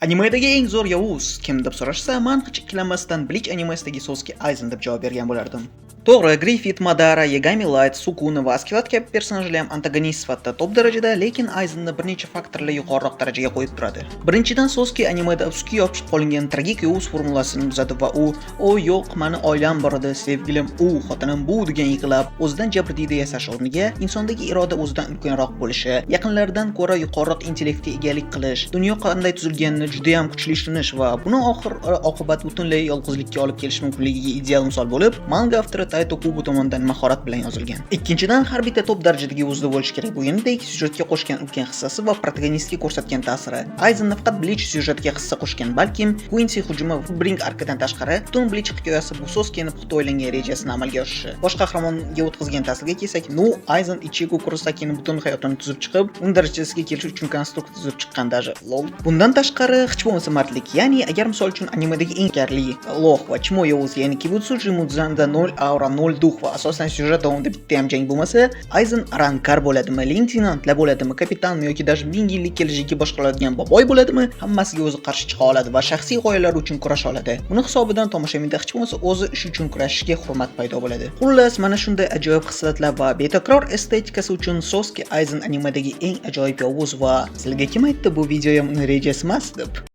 Animedagi eng zo'r yovuz kim deb so'rashsa, men hech ikkilanmasdan Bleach animesidagi so'zga Aizen deb javob bergan bo'lardim. To'g'ri, Griffith, Madara, Yagami Light, Sukuna va Askeladd kabi personajlar ham antagonist sifatida top darajada, lekin Aizenni bir necha faktorlar yuqoriroq darajaga qo'yib turadi. Birinchidan, Sosuke animeda ufqga yopishib qolingan tragik yovuz formulasini buzadi va u "O yo'q, meni oilam bor edi, sevgilim u, xotinim bu" degan yiqilib, o'zidan jabrdiyda yasash o'rniga insondagi iroda o'zidan ulkanroq bo'lishi, yaqinlaridan ko'ra yuqoriroq intellektga egalik qilish, dunyo qanday tuzilganini juda ham kuchli tushunish va buni oqibat butunlay yolg'izlikka olib kelishi mumkinligiga ideal misol bo'lib, manga avtori Taito Kubo tomonidan mahorat bilan yozilgan. Ikkinchidan, har bitta top darajadagi yovuzda bo'lishi kerak bo'lganidek, syujetga qo'shgan ulkan hissasi va protagonistga ko'rsatgan ta'siri. Aizen nafaqat Bleach syujetiga hissa qo'shgan, balkim Quincy hujumi va Brink arkadan tashqari, butun Bleach hikoyasi bu Sosuke'ni puxta o'ylangan rejasini amalga oshirishi. Bosh qahramonga o'tkazgan ta'sirga kelsak, Aizen Ichigo Kurosakining butun hayotini tuzib chiqib, uni darajasiga kelish uchun konstrukt tuzib chiqqan даже. Lol. Bundan tashqari, hech bo'lmasa mardlik, ya'ni agar misol uchun animedagi eng karli Loh va Chimo yovuz, ya'ni Kibutsuji Mudzanda 0 aura 0 duh va asosan syujet davomida bitta ham jang bo'lmasa, Aizen rankar bo'ladimi, leytenantlar bo'ladimi, kapitanmi yoki даже 1000 yillik kelajakka boshqaradigan boboy bo'ladimi, hammasiga o'zi qarshi chiqa oladi va shaxsiy g'oyalari uchun kurasha oladi. Buni hisobidan tomoshabinda hech bo'lmasa o'zi ish uchun kurashishga hurmat paydo bo'ladi. Xullas, mana shunday ajoyib xislatlar va betakror estetikasi uchun Sosuke Aizen animedagi eng ajoyib yovuz va sizlarga kim aytdi bu videoyam uni rejasi emas deb?